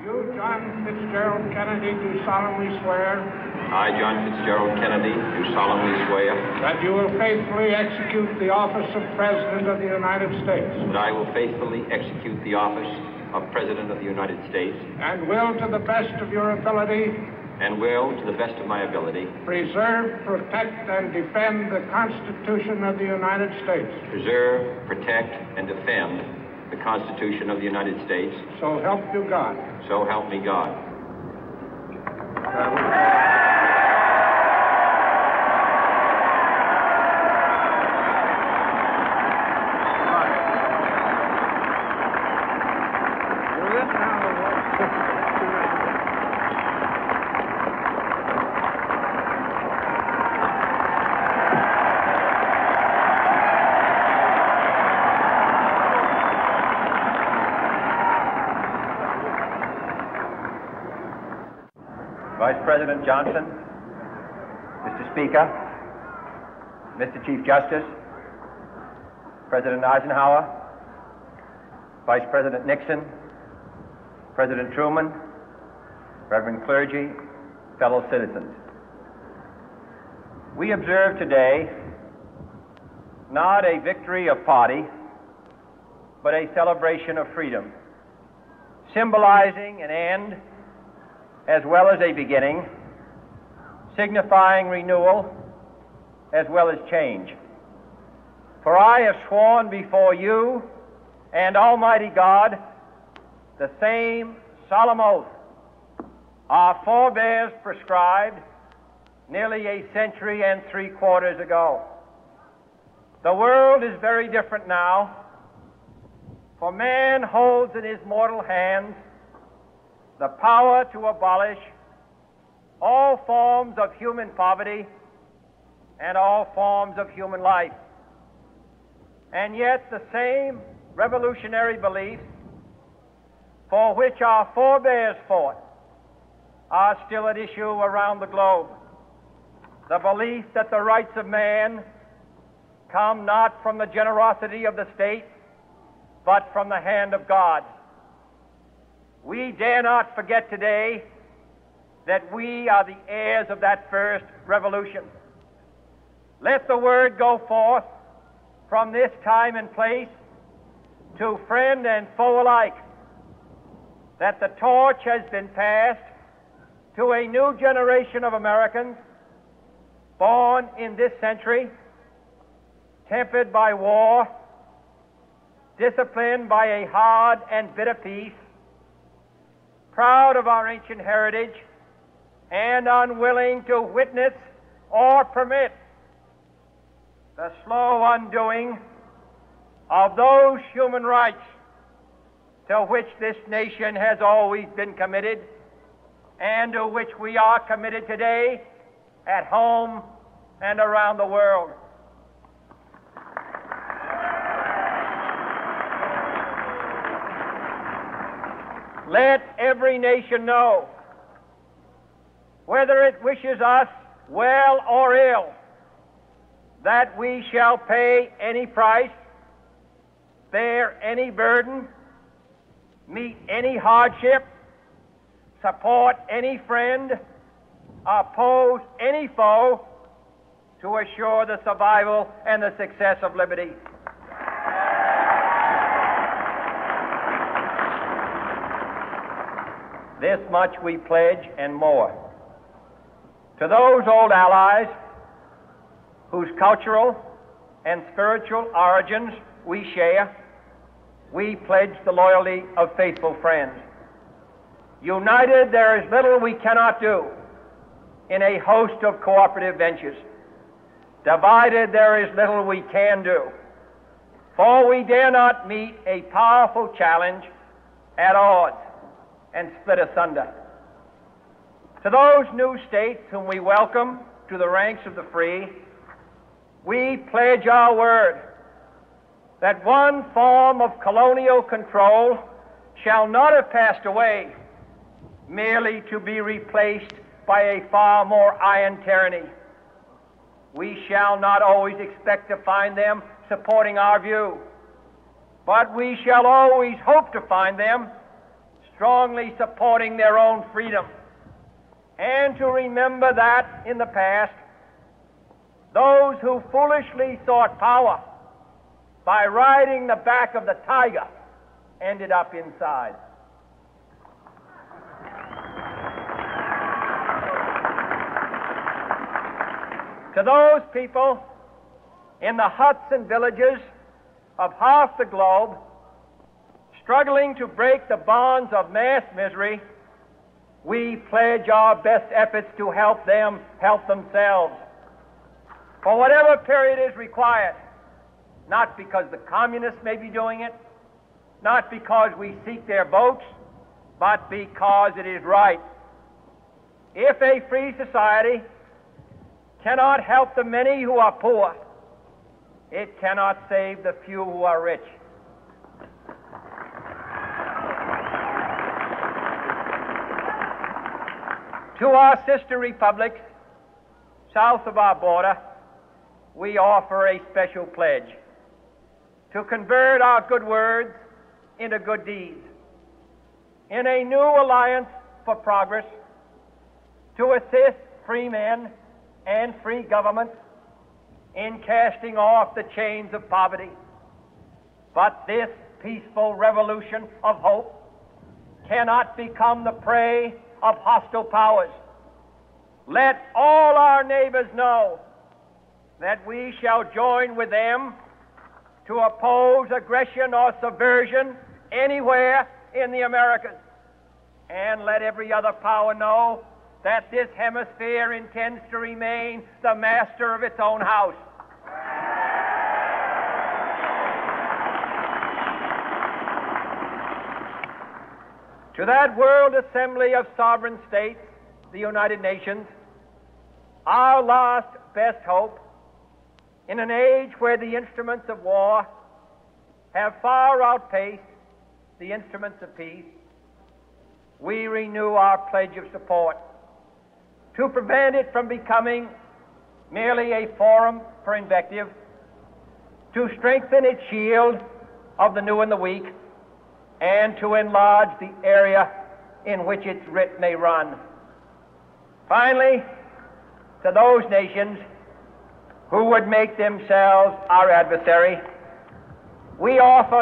You, John Fitzgerald Kennedy, do solemnly swear. I, John Fitzgerald Kennedy, do solemnly swear. That you will faithfully execute the office of President of the United States. That I will faithfully execute the office of President of the United States. And will, to the best of your ability. And will, to the best of my ability. Preserve, protect, and defend the Constitution of the United States. Preserve, protect, and defend the Constitution of the United States. So help you God. So help me God. Vice President Johnson, Mr. Speaker, Mr. Chief Justice, President Eisenhower, Vice President Nixon, President Truman, Reverend clergy, fellow citizens. We observe today not a victory of party, but a celebration of freedom, symbolizing an end as well as a beginning, signifying renewal as well as change. For I have sworn before you and Almighty God the same solemn oath our forebears prescribed nearly a century and 3/4 ago. The world is very different now, for man holds in his mortal hands the power to abolish all forms of human poverty and all forms of human life. And yet the same revolutionary beliefs for which our forebears fought are still at issue around the globe. The belief that the rights of man come not from the generosity of the state, but from the hand of God. We dare not forget today that we are the heirs of that first revolution. Let the word go forth from this time and place to friend and foe alike that the torch has been passed to a new generation of Americans born in this century, tempered by war, disciplined by a hard and bitter peace, proud of our ancient heritage, and unwilling to witness or permit the slow undoing of those human rights to which this nation has always been committed and to which we are committed today at home and around the world. Let every nation know, whether it wishes us well or ill, that we shall pay any price, bear any burden, meet any hardship, support any friend, oppose any foe to assure the survival and the success of liberty. This much we pledge and more. To those old allies whose cultural and spiritual origins we share, we pledge the loyalty of faithful friends. United, there is little we cannot do in a host of cooperative ventures. Divided, there is little we can do, for we dare not meet a powerful challenge at odds and split asunder. To those new states whom we welcome to the ranks of the free, we pledge our word that one form of colonial control shall not have passed away merely to be replaced by a far more iron tyranny. We shall not always expect to find them supporting our view, but we shall always hope to find them strongly supporting their own freedom, and to remember that in the past, those who foolishly sought power by riding the back of the tiger ended up inside. To those people in the huts and villages of half the globe struggling to break the bonds of mass misery, we pledge our best efforts to help them help themselves for whatever period is required, not because the communists may be doing it, not because we seek their votes, but because it is right. If a free society cannot help the many who are poor, it cannot save the few who are rich. To our sister republics south of our border, we offer a special pledge to convert our good words into good deeds, in a new alliance for progress, to assist free men and free governments in casting off the chains of poverty. But this peaceful revolution of hope cannot become the prey of hostile powers. Let all our neighbors know that we shall join with them to oppose aggression or subversion anywhere in the Americas. And let every other power know that this hemisphere intends to remain the master of its own house. To that World Assembly of Sovereign States, the United Nations, our last best hope, in an age where the instruments of war have far outpaced the instruments of peace, we renew our pledge of support to prevent it from becoming merely a forum for invective, to strengthen its shield of the new and the weak, and to enlarge the area in which its writ may run. Finally, to those nations who would make themselves our adversary, we offer